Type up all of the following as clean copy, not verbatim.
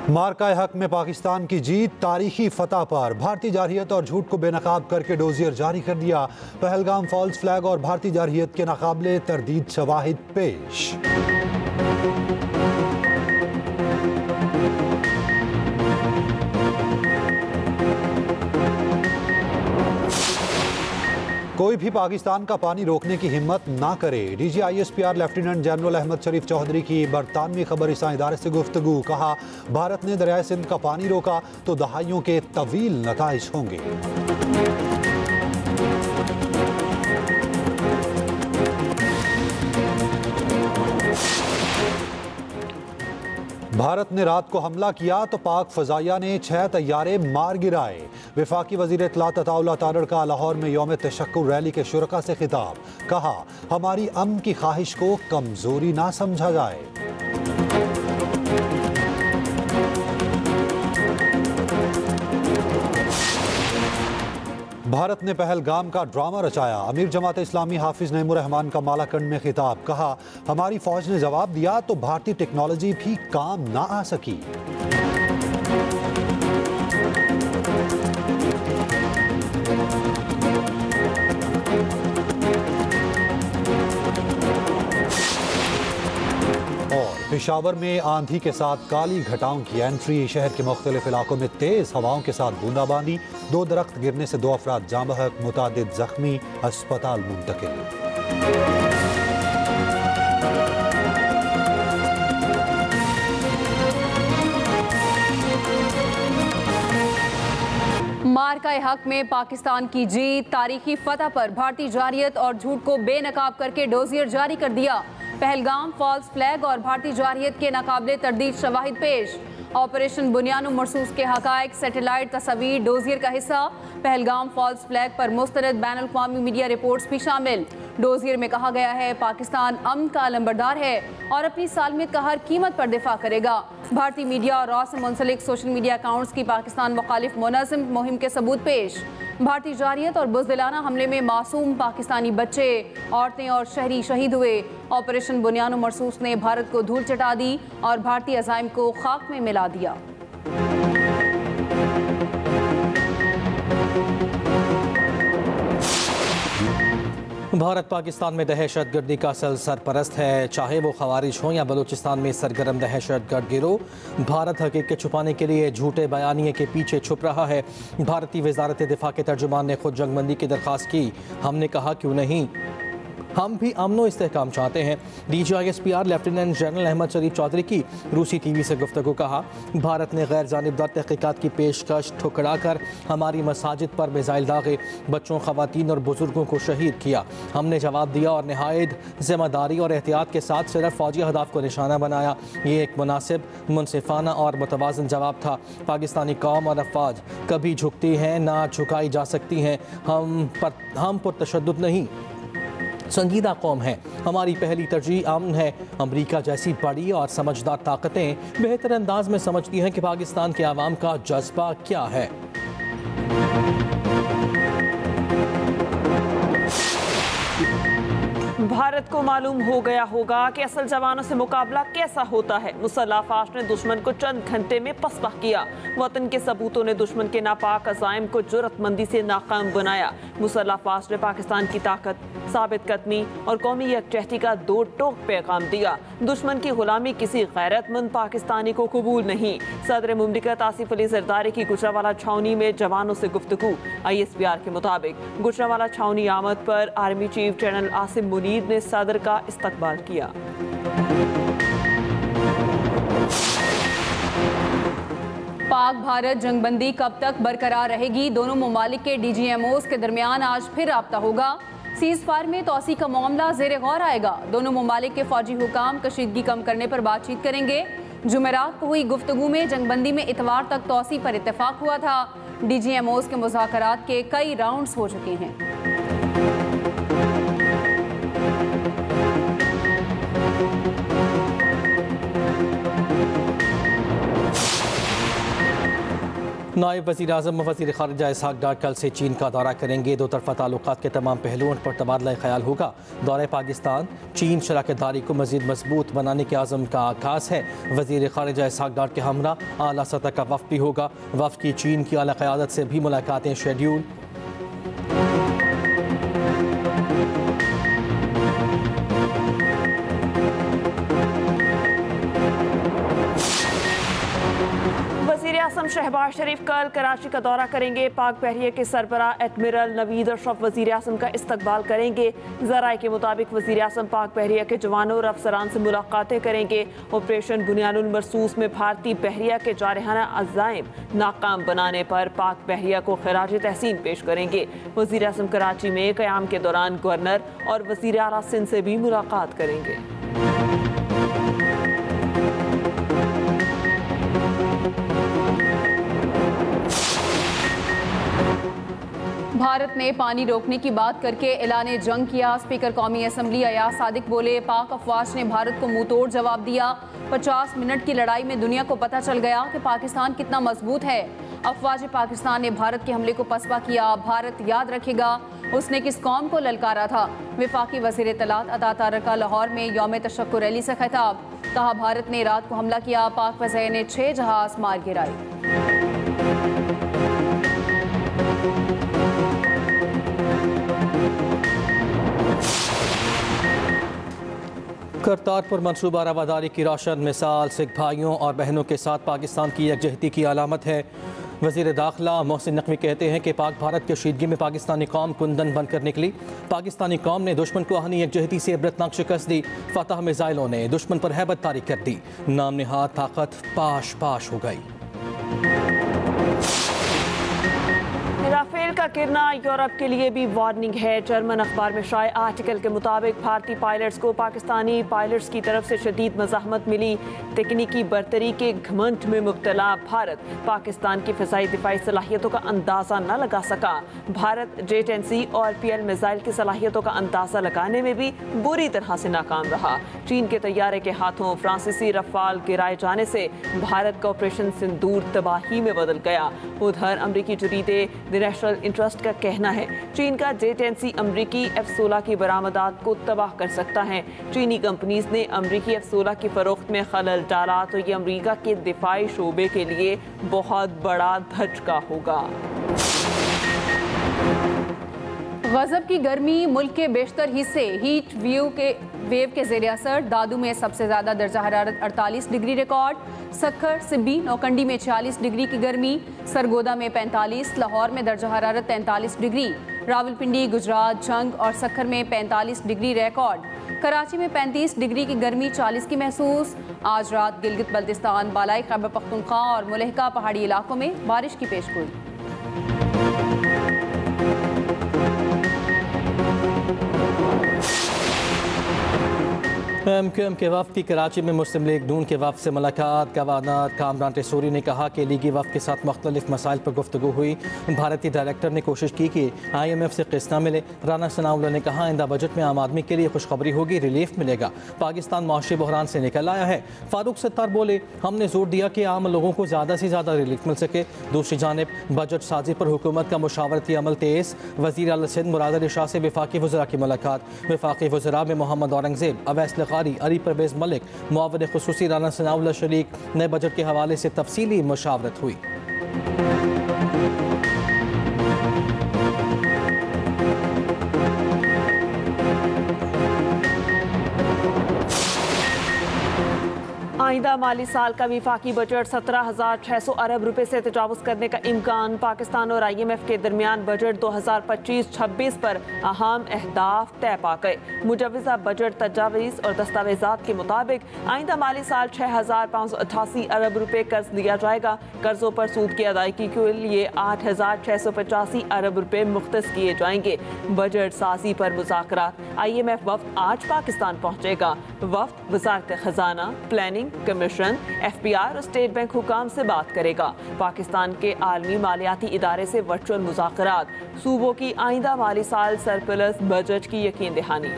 मार्का हक में पाकिस्तान की जीत, तारीखी फतह पर भारतीय जारहियत और झूठ को बेनकाब करके डोजियर जारी कर दिया। पहलगाम फॉल्स फ्लैग और भारतीय जारहियत के नाकाबिले तरदीद शवाहिद पेश। कोई भी पाकिस्तान का पानी रोकने की हिम्मत ना करे। DGISPR लेफ्टिनेंट जनरल अहमद शरीफ चौधरी की बरतानवी खबरसां इदारे से गुफ्तगू। कहा, भारत ने दरियाए सिंध का पानी रोका तो दहाइयों के तवील नताइज होंगे। भारत ने रात को हमला किया तो पाक फजाइया ने 6 तैयारे मार गिराए। वफाकी वजीर इत्तलात अताउल्लाह तारड़ का लाहौर में यौम तशक्कुर रैली के शुरका से खिताब। कहा, हमारी अमन की ख्वाहिश को कमजोरी ना समझा जाए। भारत ने पहलगाम का ड्रामा रचाया। अमीर जमात इस्लामी हाफिज नईमुर रहमान का मालाकंड में खिताब। कहा, हमारी फौज ने जवाब दिया तो भारतीय टेक्नोलॉजी भी काम ना आ सकी। पेशावर में आंधी के साथ काली घटाओं की एंट्री। शहर के मुख्तलिफ इलाकों में तेज हवाओं के साथ बूंदाबांदी। 2 दरख्त गिरने से 2 अफराद जाँ बहक, मुतादिद जख्मी, अस्पताल मुंतकिल। मार्का हक में पाकिस्तान की जीत, तारीखी फतह पर भारतीय जारहियत और झूठ को बेनकाब करके डोजियर जारी कर दिया। पहलगाम फॉल्स फ्लैग और भारतीय जारहियत के नाकाबिले तरदीद शवाहिद पेश। ऑपरेशन बुनियान मरसूस के हकायक, सैटेलाइट तस्वीर, डोजियर का हिस्सा। पहलगाम फॉल्स फ्लैग पर मुस्तनद बैन अल-अक़वामी मीडिया रिपोर्ट्स भी शामिल। डोजियर में कहा गया है, पाकिस्तान अमन का अलंबरदार है और अपनी सालमियत का हर कीमत पर दिफा करेगा। भारतीय मीडिया और रॉ से मुंसलिक सोशल मीडिया अकाउंट्स की पाकिस्तान मुखालिफ मुनज़्ज़म मुहिम के सबूत पेश। भारतीय जारहियत और बुज़दिलाना हमले में मासूम पाकिस्तानी बच्चे, औरतें और शहरी शहीद हुए। ऑपरेशन बुनियान मरसूस ने भारत को धूल चटा दी और भारतीय अज़ाइम को खाक में मिला दिया। भारत पाकिस्तान में दहशतगर्दी का असल सरपरस्त है, चाहे वो खवारिज हों या बलूचिस्तान में सरगर्म दहशतगर्द गिरोह। भारत हकीकत छुपाने के लिए झूठे बयानिए के पीछे छुप रहा है। भारतीय वजारत दिफा के तर्जुमान ने खुद जंगबंदी की दरख्वास्त की। हमने कहा, क्यों नहीं, हम भी अमन व इस्तेहकाम चाहते हैं। DGISPR लेफ्टिनेंट जनरल अहमद शरीफ चौधरी की रूसी TV से गुफ्तगू। कहा, भारत ने गैर जानिबदार तहकीकात की पेशकश ठुकरा कर हमारी मसाजिद पर मिसाइल दागे, बच्चों, खवातीन और बुजुर्गों को शहीद किया। हमने जवाब दिया और नहायत ज़िम्मेदारी और एहतियात के साथ सिर्फ फौजी अहदाफ को निशाना बनाया। ये एक मुनासिब, मुनसिफाना और मुतवाज़न जवाब था। पाकिस्तानी कौम और अफवाज कभी झुकती हैं ना झुकाई जा सकती हैं। हम पर तशद्दुद नहीं, संजीदा कौम है। हमारी पहली तरजीह अमन है। अमरीका जैसी बड़ी और समझदार ताकतें बेहतर अंदाज में समझती हैं कि पाकिस्तान के आवाम का जज्बा क्या है। भारत को मालूम हो गया होगा कि असल जवानों से मुकाबला कैसा होता है। मुसल्लह फाश ने दुश्मन को चंद घंटे में पसपा किया। वतन के सबूतों ने दुश्मन के नापाक अज़ाइम को जुर्रतमंदी से नाकाम बनाया। मुसल्लह फाश ने पाकिस्तान की ताकत, साबित कदमी और कौमी यकजहती का 2 टोक पैगाम दिया। दुश्मन की गुलामी किसी गैरतमंद पाकिस्तानी को कबूल नहीं। सदर मुमलिकत आसिफ अली जरदारी की गुजरावाला छावनी में जवानों से गुफ्तगू। ISPR के मुताबिक गुजरावाला छावनी आमद पर army chief general Asim Munir ने सदर का इस्तकबाल किया। पाक भारत जंगबंदी कब तक बरकरार रहेगी? दोनों ममालिक के DGMOs के दरमियान आज फिर राब्ता होगा। सीज फायर में तोसी का मामला ज़ेर गौर आएगा। दोनों ममालिक के फौजी हुकाम कशीदगी कम करने पर बातचीत करेंगे। जुमेरात को हुई गुफ्तगू में जंगबंदी में इतवार तक तोसी पर इत्तेफाक हुआ था। DGMOs के मुज़ाकरात के कई राउंड्स हो चुके हैं। नायब वज़ीर आज़म वज़ीर ख़ारिजा इसहाक़ डार कल से चीन का दौरा करेंगे। दो तरफ़ा ताल्लुकात के तमाम पहलुओं पर तबादला ख्याल होगा। दौरे पाकिस्तान चीन शराकतदारी को मज़ीद मजबूत बनाने के आज़म का आगाज़ है। वज़ीर ख़ारिजा इसहाक़ डार के हमरा आला सतह का वफ़द भी होगा। वफ़द की चीन की आला क़यादत से भी मुलाकातें शेड्यूल। आज़म शहबाज शरीफ कल कराची का दौरा करेंगे। पाक बहरिया के सरबराह एडमिरल नवीद अशरफ वज़ीर आज़म का इस्तकबाल करेंगे। ज़राए के मुताबिक वज़ीर आज़म पाक बहरिया के जवानों और अफसरान से मुलाकातें करेंगे। ऑपरेशन बुनियानुल मरसूस में भारतीय बहरिया के जारहाना अज़ाइम नाकाम बनाने पर पाक बहरिया को खिराज तहसीन पेश करेंगे। वज़ीर आज़म कराची में क़याम के दौरान गवर्नर और वज़ीर आला सिंध से भी मुलाकात करेंगे। भारत ने पानी रोकने की बात करके ऐलान जंग किया। स्पीकर कौमी असम्बली अयाज सादिक बोले, पाक अफवाज ने भारत को मुंह तोड़ जवाब दिया। 50 मिनट की लड़ाई में दुनिया को पता चल गया कि पाकिस्तान कितना मजबूत है। अफवाज पाकिस्तान ने भारत के हमले को पसपा किया। भारत याद रखेगा उसने किस कौम को ललकारा था। वफाकी वज़ीर इत्तलात अता तारर का लाहौर में यौम तशक्कुर रैली से खिताब। कहा, भारत ने रात को हमला किया, पाक फ़ज़ाइया ने 6 जहाज़ मार गिराए। करतारपुर मनसूबा रवादारी की रोशन मिसाल सिख भाइयों और बहनों के साथ पाकिस्तान की यकजहती की अलामत है। वज़ीर दाखिला मोहसिन नकवी कहते हैं कि पाक भारत के शीदगी में पाकिस्तानी कौम कुंदन बनकर निकली। पाकिस्तानी कौम ने दुश्मन को आहनी यकजहती से इबरतनाक शिकस्त दी। फतह मिसाइलों ने दुश्मन पर हैबत तारी कर दी। नाम निहाद ताकत पाश पाश हो गई। राफेल का गिरना यूरोप के लिए भी वार्निंग है। जर्मन अखबार में शाये आर्टिकल के मुताबिक भारतीय पायलट्स को पाकिस्तानी पायलट्स की तरफ से शदीद मज़ाहमत मिली। तकनीकी बरतरी के घमंड में मुब्तला भारत पाकिस्तान की फ़िज़ाई दिफाई सलाहियतों का अंदाज़ा न लगा सका। भारत J-10C और PL मिसाइल की सलाहियतों का अंदाज़ा लगाने में भी बुरी तरह से नाकाम रहा। चीन के तैयारे के हाथों फ्रांसीसी रफाल गिराए जाने से भारत का ऑपरेशन सिंदूर तबाही में बदल गया। उधर अमरीकी जरीदे नेशनल इंटरेस्ट का कहना है चीन का J-10C अमरीकी F-16 की बरामदात को तबाह कर सकता है। चीनी कंपनीज ने अमरीकी F-16 की फरोख्त में खलल डाला तो ये अमरीका के दिफाई शोबे के लिए बहुत बड़ा धचका होगा। गजब की गर्मी मुल्क के बेशतर हिस्से हीट वेव के ज़ेर असर। दादू में सबसे ज़्यादा दर्जा हरारत 48 डिग्री रिकॉर्ड। सक्खर, सिब्बी, नौकंडी में 46 डिग्री की गर्मी। सरगोदा में 45, लाहौर में दर्जा हरारत 43 डिग्री। रावलपिंडी, गुजरात, जंग और सक्खर में 45 डिग्री रिकॉर्ड। कराची में 35 डिग्री की गर्मी 40 की महसूस। आज रात गिलगित बल्तिस्तान, बालाई खैबर पख्तूनख्वा और मुलहका पहाड़ी इलाकों में बारिश की पेशगोई। MQM के वफ़द की कराची में मुस्लिम लीग नून के वफ़द से मुलाकात। गवर्नर कामरान टेसूरी ने कहा कि लीगी वफ़द के साथ मुख्तलिफ मसाइल पर गुफ्तगू हुई। भारतीय डायरेक्टर ने कोशिश की कि IMF से किस्त न मिले। राना सनाउल्लाह ने कहा, आइंदा बजट में आम आदमी के लिए खुशखबरी होगी, रिलीफ मिलेगा। पाकिस्तान मुआशी बहरान से निकल आया है। फारूक सत्तार बोले, हमने जोर दिया कि आम लोगों को ज़्यादा से ज़्यादा रिलीफ मिल सके। दूसरी जानिब बजट साजी पर हुकूमत का मुशावरती अमल तेज़। वज़ीर आला सिंध मुराद अली शाह से वफाकी वज़रा की मुलाकात। वफाकी वज़रा में मोहम्मद औरंगज़ेब, अवैस अली परवेज़ मलिक, मुआविन ख़ुसूसी राना सनाउल्लाह शरीक। नए बजट के हवाले से तफसीली मुशावरत हुई। आइंदा माली साल का विफाकी बजट 17,600 अरब रुपए से तजावुज़ करने का इम्कान। पाकिस्तान और IMF के दरमियान बजट 2025-26 पर अहम अहदाफ तय पा गए। मुजवज़ा बजट तजावीज़ और दस्तावेज़ात के मुताबिक आइंदा माली साल 6,588 अरब रुपए कर्ज दिया जाएगा। कर्जों पर सूद की अदायगी के लिए 8,685 अरब रुपए मुख्तस किए जाएंगे। बजट साजी पर मुज़ाकरात। IMF वफ़द आज पाकिस्तान पहुँचेगा। वफ़द वज़ारत ख़जाना, प्लानिंग कमीशन, FPR और स्टेट बैंक हुकाम से बात करेगा। पाकिस्तान के आलमी मालियाती इदारे से वर्चुअल मुज़ाकरात। सूबों की आइंदा माली साल सरप्लस बजट की यकीन दहानी।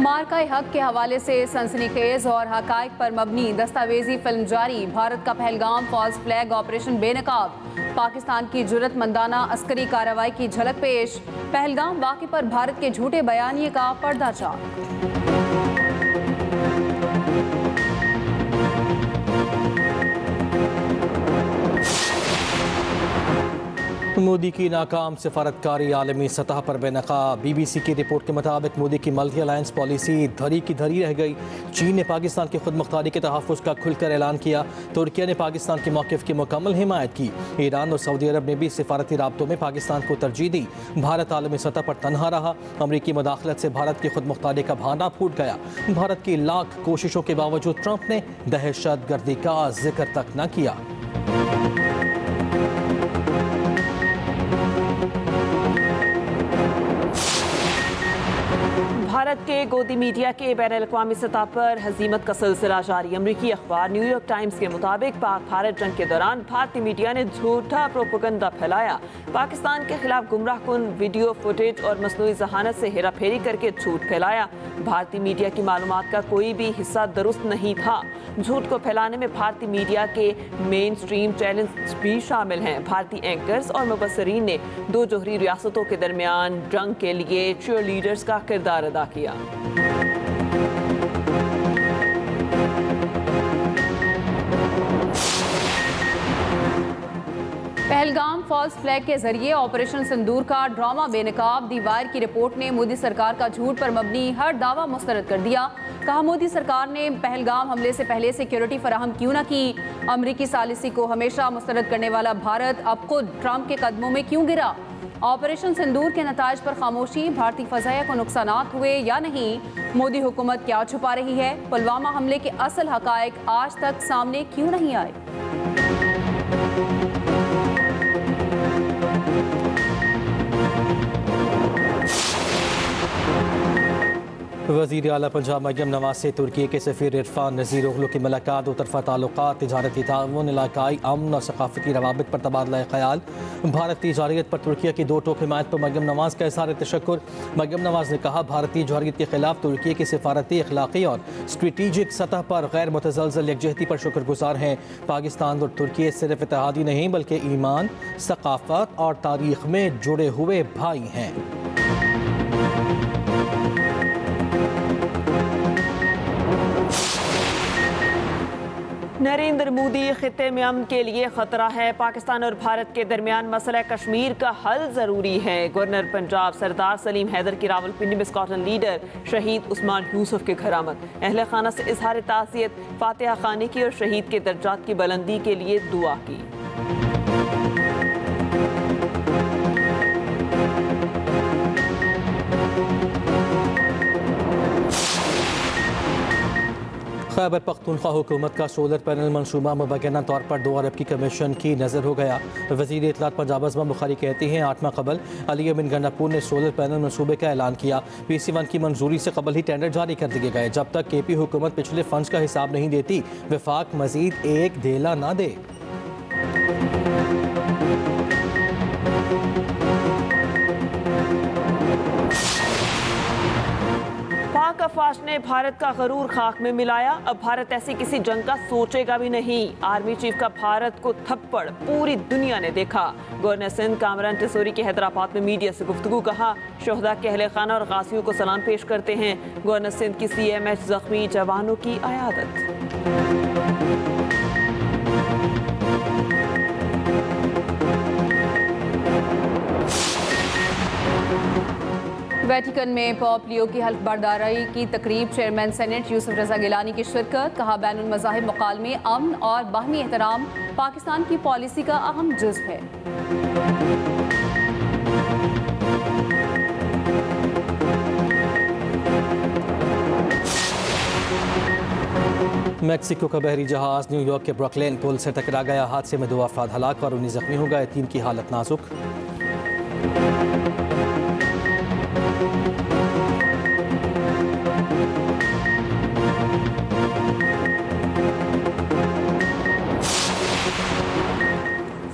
मार्का हक के हवाले से सनसनीखेज और हकायक पर मबनी दस्तावेजी फिल्म जारी। भारत का पहलगाम फॉल्स फ्लैग ऑपरेशन बेनकाब। पाकिस्तान की जुर्रतमंदाना अस्करी कार्रवाई की झलक पेश। पहलगाम वाक़े पर भारत के झूठे बयानिए का पर्दाचार। मोदी की नाकाम सफारतकारी आलमी सतह पर बेनकाब। BBC की रिपोर्ट के मुताबिक मोदी की मल्टी अलायंस पॉलिसी धरी की धरी रह गई। चीन ने पाकिस्तान की खुद मुख्तारी के तहफ़्फ़ुज़ का खुलकर ऐलान किया। तुर्किया ने पाकिस्तान के मौक़िफ़ की मुकम्मल हिमायत की। ईरान और सऊदी अरब ने भी सिफारती राब्तों में पाकिस्तान को तरजीह दी। भारत आलमी सतह पर तनहा रहा। अमरीकी मुदाखलत से भारत की खुद मुख्तारी का भाना फूट गया। भारत की लाख कोशिशों के बावजूद ट्रंप ने दहशत गर्दी का जिक्र तक न किया। भारत के गोदी मीडिया के बैन-अल-अक़वामी सतह पर हज़ीमत का सिलसिला जारी। अमरीकी अखबार न्यूयॉर्क टाइम्स के मुताबिक पाक भारत जंग के दौरान भारतीय मीडिया ने झूठा प्रोपेगेंडा फैलाया। पाकिस्तान के खिलाफ गुमराहकुन वीडियो फुटेज और मसनूई ज़हानत से हेराफेरी करके झूठ फैलाया। भारतीय मीडिया की मालूमात का कोई भी हिस्सा दुरुस्त नहीं था। झूठ को फैलाने में भारतीय मीडिया के मेन स्ट्रीम चैनल्स भी शामिल हैं। भारतीय एंकर्स और मुबस्सरीन ने दो जोहरी रियासतों के दरमियान जंग के लिए चीयर लीडर्स का किरदार अदा किया। पहलगाम फॉल्स फ्लैग के जरिए ऑपरेशन सिंदूर का ड्रामा बेनकाब। दीवार की रिपोर्ट ने मोदी सरकार का झूठ पर मबनी हर दावा मुस्तरद कर दिया। कहा, मोदी सरकार ने पहलगाम हमले से पहले सिक्योरिटी फराहम क्यों न की। अमरीकी सालिसी को हमेशा मुस्तरद करने वाला भारत अब खुद ट्रंप के कदमों में क्यों गिरा। ऑपरेशन सिंदूर के नताज पर खामोशी। भारतीय फजाया को नुकसानात हुए या नहीं। मोदी हुकूमत क्या छुपा रही है। पुलवामा हमले के असल हकायक आज तक सामने क्यों नहीं आए। वज़ीर आला पंजाब मरियम नवाज से तुर्की के सफ़ीर इरफान नज़ीर ओगलो की मुलाकात। दो तरफ़ा ताल्लुकात, तिजारती ताउन, इलाकाई अमन और सकाफ़ती रवाबित पर तबादला ख़याल। भारतीय जारियत पर तुर्किया की दो टोक हिमायत पर मरियम नवाज का इज़हार तशक्कुर। मरियम नवाज ने कहा, भारतीय जारियत के खिलाफ तुर्की की सिफारती, अखलाक़ी और स्ट्रेटीजिक सतह पर गैर मुतज़लज़ल यकजहती पर शुक्रगुजार हैं। पाकिस्तान और तुर्की सिर्फ इत्तेहादी नहीं बल्कि ईमान, सकाफ़त और तारीख़ में जुड़े हुए भाई हैं। नरेंद्र मोदी खित्ते में अमन के लिए खतरा है। पाकिस्तान और भारत के दरमियान मसला कश्मीर का हल जरूरी है। गवर्नर पंजाब सरदार सलीम हैदर की रावलपिंडी में स्कॉटलैंड लीडर शहीद उस्मान यूसुफ के घर आमद। अहले खाना से इजहार ताज़ियत, फातिहा खानी की और शहीद के दर्जात की बुलंदी के लिए दुआ की। खैबर पख्तूनख्वा हुकूमत का सोलर पैनल मनसूबा मुबैना तौर पर 2 अरब की कमीशन की नज़र हो गया। वज़ीर इत्तलात पंजाब अज़मा बुखारी कहती हैं, 8 माह कबल अली अमीन गंडापुर ने सोलर पैनल मनसूबे का ऐलान किया। PC1 की मंजूरी से कबल ही टेंडर जारी कर दिए गए। जब तक KP हुकूमत पिछले फंड्स का हिसाब नहीं देती, वफाक मजीद एक धेला ना दे। पाक अफवाज ने भारत का गरूर खाक में मिलाया। अब भारत ऐसी किसी जंग का सोचेगा भी नहीं। आर्मी चीफ का भारत को थप्पड़ पूरी दुनिया ने देखा। गवर्नर सिंध कामरान टिसोरी के हैदराबाद में मीडिया से गुफ्तगू। कहा, शोहदा के अहले खाना और गाजियों को सलाम पेश करते हैं। गवर्नर सिंध की CMH जख्मी जवानों की अयादत। वेटिकन में पोप लियो की हल्फ बर्दारी की तकरीब। चेयरमैन सेनेट यूसुफ रजा गिलानी की शिरकत। कहा, बैनुल मज़ाहिब मुकालमे, अमन और बाहमी एहतराम पाकिस्तान की पॉलिसी का अहम जुज़्व है। मैक्सिको का बहरी जहाज न्यूयॉर्क के ब्रुकलिन पुल से टकरा गया। हादसे में 2 अफराद हलाक और 19 जख्मी हो गए। 3 की हालत नाजुक।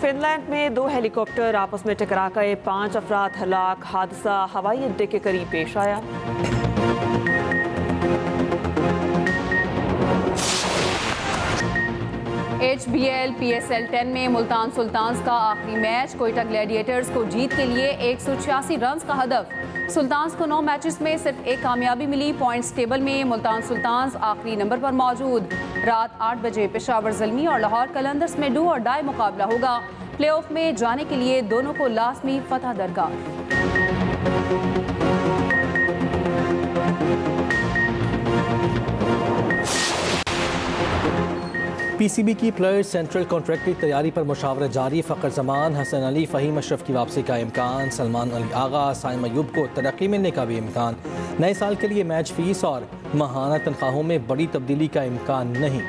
फिनलैंड में 2 हेलीकॉप्टर आपस में टकरा गए। 5 अफराद हलाक। हादसा हवाई अड्डे के करीब पेश आया। HBL PSL 10 में मुल्तान सुल्तान्स का आखिरी मैच। कोयटा ग्लैडिएटर्स को जीत के लिए 186 रन का हदफ। सुल्तान्स को 9 मैचेस में सिर्फ एक कामयाबी मिली। पॉइंट्स टेबल में मुल्तान सुल्तान्स आखिरी नंबर पर मौजूद। रात 8 बजे पेशावर ज़ल्मी और लाहौर कलंदर्स में डू और डाई मुकाबला होगा। प्लेऑफ में जाने के लिए दोनों को लाजमी फतह दरकार। PCB की प्लेयर्स सेंट्रल कॉन्ट्रैक्ट की तैयारी पर मुशावरत जारी। फ़खर जमान, हसन अली, फ़हीम अशरफ की वापसी का इम्कान। सलमान अली आगा, साइम अयूब को तरक्की मिलने का भी इम्कान। नए साल के लिए मैच फीस और माहाना तनख्वाहों में बड़ी तब्दीली का इम्कान नहीं।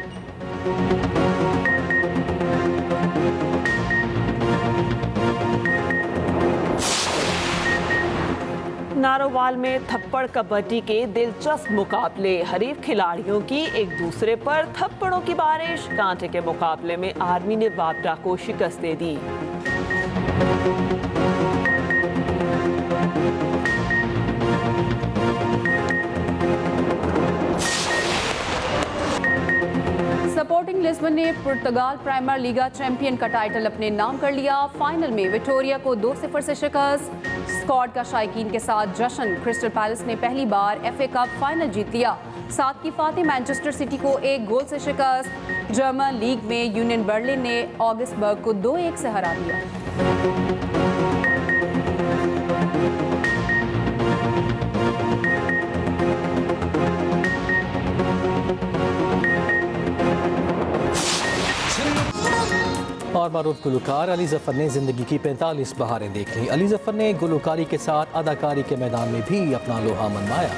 नारोवाल में थप्पड़ कबड्डी के दिलचस्प मुकाबले। हरीफ खिलाड़ियों की एक दूसरे पर थप्पड़ों की बारिश। कांटे के मुकाबले में आर्मी ने वापडा को शिकस्त दे दी। स्पोर्टिंग लिस्बन ने पुर्तगाल प्राइमर लीगा चैंपियन का टाइटल अपने नाम कर लिया। फाइनल में विक्टोरिया को 2-0 से शिकस्त। स्क्वाड का शायकीन के साथ जश्न। क्रिस्टल पैलेस ने पहली बार FA कप फाइनल जीत लिया। 7 की फातेह मैनचेस्टर सिटी को 1 गोल से शिकस्त। जर्मन लीग में यूनियन बर्लिन ने ऑगस्बर्ग को 2-1 से हरा दिया। और मारूफ गुलकार अली जफर ने जिंदगी की 45 बहारें देख ली। अली जफर ने गुलकारी के साथ अदाकारी के मैदान में भी अपना लोहा मनवाया।